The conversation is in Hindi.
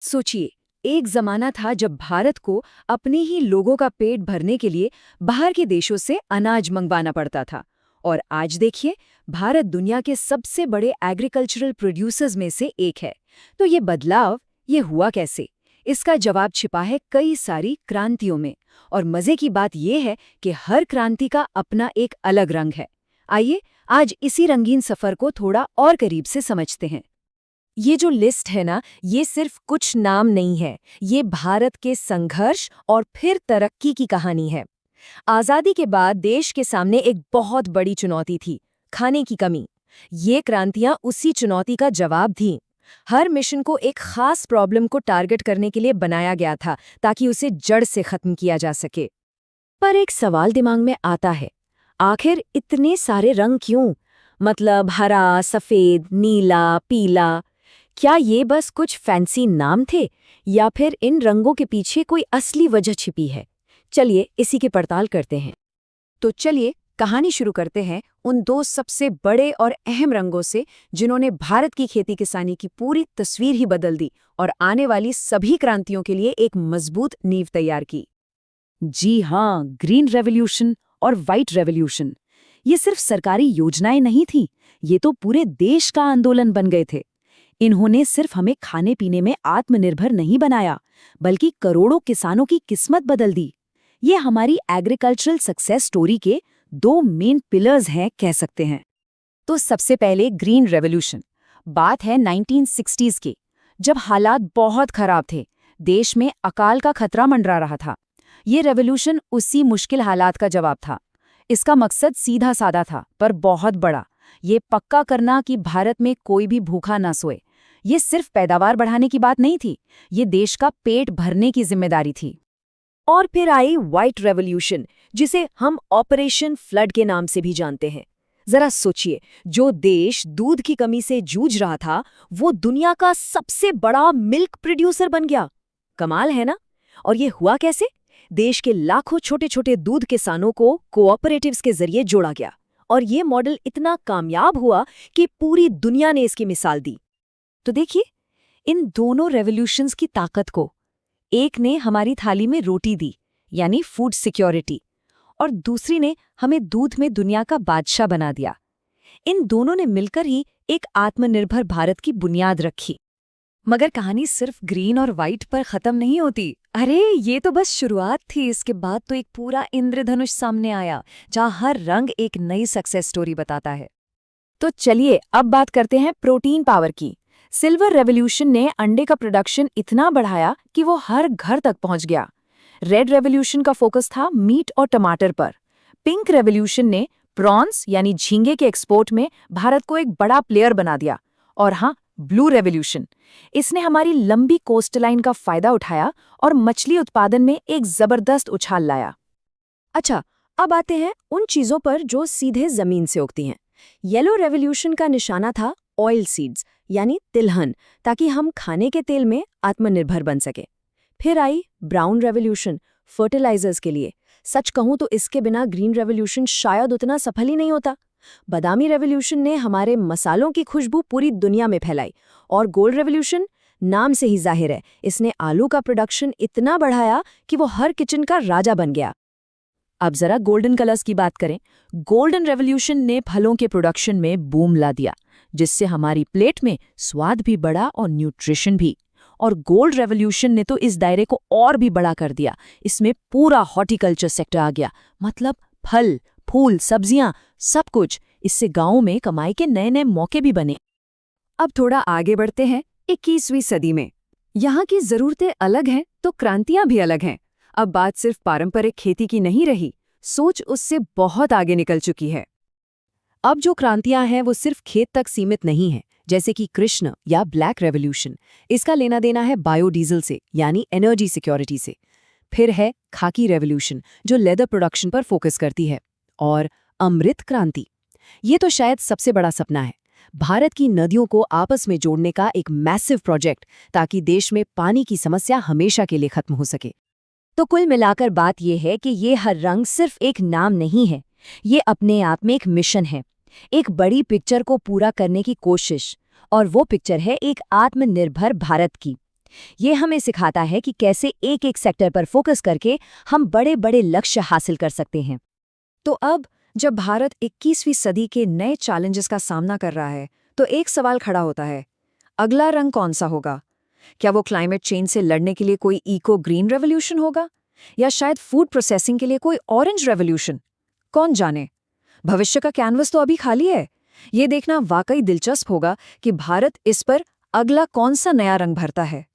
सोचिए, एक जमाना था जब भारत को अपने ही लोगों का पेट भरने के लिए बाहर के देशों से अनाज मंगवाना पड़ता था। और आज देखिए, भारत दुनिया के सबसे बड़े एग्रीकल्चरल प्रोड्यूसर्स में से एक है। तो ये बदलाव, ये हुआ कैसे? इसका जवाब छिपा है कई सारी क्रांतियों में। और मजे की बात यह है कि हर क्रांति का अपना एक अलग रंग है। आइए, आज इसी रंगीन सफर को थोड़ा और करीब से समझते हैं। ये जो लिस्ट है ना, ये सिर्फ कुछ नाम नहीं है। ये भारत के संघर्ष और फिर तरक्की की कहानी है। आजादी के बाद देश के सामने एक बहुत बड़ी चुनौती थी, खाने की कमी। ये क्रांतियां उसी चुनौती का जवाब थीं। हर मिशन को एक खास प्रॉब्लम को टारगेट करने के लिए बनाया गया था, ताकि उसे जड़ से खत्म किया जा सके। पर एक सवाल दिमाग में आता है, आखिर इतने सारे रंग क्यों? मतलब हरा, सफेद, नीला, पीला। क्या ये बस कुछ फैंसी नाम थे, या फिर इन रंगों के पीछे कोई असली वजह छिपी है? चलिए इसी की पड़ताल करते हैं। तो चलिए कहानी शुरू करते हैं उन दो सबसे बड़े और अहम रंगों से, जिन्होंने भारत की खेती किसानी की पूरी तस्वीर ही बदल दी और आने वाली सभी क्रांतियों के लिए एक मजबूत नींव तैयार की। जी हाँ, ग्रीन रेवोल्यूशन और व्हाइट रेवोल्यूशन। ये सिर्फ सरकारी योजनाएं नहीं थीं, ये तो पूरे देश का आंदोलन बन गए थे। इन्होंने सिर्फ हमें खाने पीने में आत्मनिर्भर नहीं बनाया, बल्कि करोड़ों किसानों की किस्मत बदल दी। ये हमारी एग्रीकल्चरल सक्सेस स्टोरी के दो मेन पिलर्स हैं, कह सकते हैं। तो सबसे पहले ग्रीन रेवोल्यूशन। बात है 1960s की, जब हालात बहुत खराब थे। देश में अकाल का खतरा मंडरा रहा था। ये रेवोल्यूशन उसी मुश्किल हालात का जवाब था। इसका मकसद सीधा साधा था, पर बहुत बड़ा। ये पक्का करना कि भारत में कोई भी भूखा ना सोए। ये सिर्फ पैदावार बढ़ाने की बात नहीं थी, ये देश का पेट भरने की जिम्मेदारी थी। और फिर आई व्हाइट रेवोल्यूशन, जिसे हम ऑपरेशन फ्लड के नाम से भी जानते हैं। जरा सोचिए, जो देश दूध की कमी से जूझ रहा था, वो दुनिया का सबसे बड़ा मिल्क प्रोड्यूसर बन गया। कमाल है ना? और ये हुआ कैसे? देश के लाखों छोटे छोटे दूध किसानों को कोऑपरेटिव्स के जरिए जोड़ा गया। और ये मॉडल इतना कामयाब हुआ कि पूरी दुनिया ने इसकी मिसाल दी। तो देखिए इन दोनों रेवोल्यूशंस की ताकत को। एक ने हमारी थाली में रोटी दी, यानी फूड सिक्योरिटी, और दूसरी ने हमें दूध में दुनिया का बादशाह बना दिया। इन दोनों ने मिलकर ही एक आत्मनिर्भर भारत की बुनियाद रखी। मगर कहानी सिर्फ ग्रीन और व्हाइट पर खत्म नहीं होती। अरे ये तो बस शुरुआत थी। इसके बाद तो एक पूरा इंद्रधनुष सामने आया, जहां हर रंग एक नई सक्सेस स्टोरी बताता है। तो चलिए अब बात करते हैं प्रोटीन पावर की। सिल्वर रेवोल्यूशन ने अंडे का प्रोडक्शन इतना बढ़ाया कि वो हर घर तक पहुंच गया। रेड रेवोल्यूशन का फोकस था मीट और टमाटर पर। पिंक रेवोल्यूशन ने प्रॉन्स यानी झींगे के एक्सपोर्ट में भारत को एक बड़ा प्लेयर बना दिया। और हाँ, ब्लू रेवोल्यूशन, इसने हमारी लंबी कोस्टलाइन का फायदा उठाया और मछली उत्पादन में एक जबरदस्त उछाल लाया। अच्छा, अब आते हैं उन चीजों पर जो सीधे जमीन से उगती हैं। येलो रेवोल्यूशन का निशाना था ऑयल सीड्स, यानी तिलहन, ताकि हम खाने के तेल में आत्मनिर्भर बन सके। फिर आई ब्राउन रेवोल्यूशन, फर्टिलाइजर्स के लिए। सच कहूं तो इसके बिना ग्रीन रेवोल्यूशन शायद उतना सफल ही नहीं होता। बादामी रेवोल्यूशन ने हमारे मसालों की खुशबू पूरी दुनिया में फैलाई। और गोल्ड रेवोल्यूशन, नाम से ही जाहिर है, इसने आलू का प्रोडक्शन इतना बढ़ाया कि वो हर किचन का राजा बन गया। अब जरा गोल्डन कलर्स की बात करें। गोल्डन रेवोल्यूशन ने फलों के प्रोडक्शन में बूम ला दिया, जिससे हमारी प्लेट में स्वाद भी बढ़ा और न्यूट्रिशन भी। और गोल्ड रेवोल्यूशन ने तो इस दायरे को और भी बड़ा कर दिया। इसमें पूरा हॉर्टिकल्चर सेक्टर आ गया, मतलब फल, फूल, सब्जियां, सब कुछ। इससे गांवों में कमाई के नए नए मौके भी बने। अब थोड़ा आगे बढ़ते हैं 21वीं सदी में। यहाँ की जरूरतें अलग हैं तो क्रांतियां भी अलग हैं। अब बात सिर्फ पारंपरिक खेती की नहीं रही, सोच उससे बहुत आगे निकल चुकी है। अब जो क्रांतियां हैं वो सिर्फ खेत तक सीमित नहीं हैं, जैसे कि कृष्ण या ब्लैक रेवोल्यूशन। इसका लेना देना है बायोडीजल से, यानी एनर्जी सिक्योरिटी से। फिर है खाकी रेवोल्यूशन, जो लेदर प्रोडक्शन पर फोकस करती है। और अमृत क्रांति, ये तो शायद सबसे बड़ा सपना है, भारत की नदियों को आपस में जोड़ने का एक मैसिव प्रोजेक्ट, ताकि देश में पानी की समस्या हमेशा के लिए खत्म हो सके। तो कुल मिलाकर बात यह है कि ये हर रंग सिर्फ एक नाम नहीं है, ये अपने आप में एक मिशन है, एक बड़ी पिक्चर को पूरा करने की कोशिश। और वो पिक्चर है एक आत्मनिर्भर भारत की। ये हमें सिखाता है कि कैसे एक एक सेक्टर पर फोकस करके हम बड़े बड़े लक्ष्य हासिल कर सकते हैं। तो अब जब भारत 21वीं सदी के नए चैलेंजेस का सामना कर रहा है, तो एक सवाल खड़ा होता है, अगला रंग कौन सा होगा? क्या वो क्लाइमेट चेंज से लड़ने के लिए कोई इको ग्रीन रेवोल्यूशन होगा, या शायद फूड प्रोसेसिंग के लिए कोई ऑरेंज रेवोल्यूशन? कौन जाने। भविष्य का कैनवस तो अभी खाली है। ये देखना वाकई दिलचस्प होगा कि भारत इस पर अगला कौन सा नया रंग भरता है।